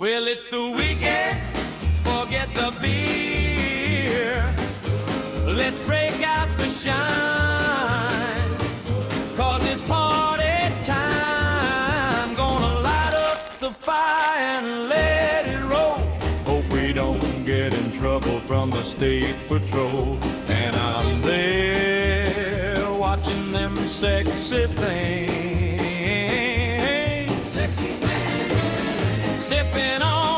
Well, it's the weekend, forget the beer. Let's break out the shine, 'cause it's party time. Gonna light up the fire and let it roll. Hope we don't get in trouble from the state patrol. And I'm there watching them sexy things, sipping on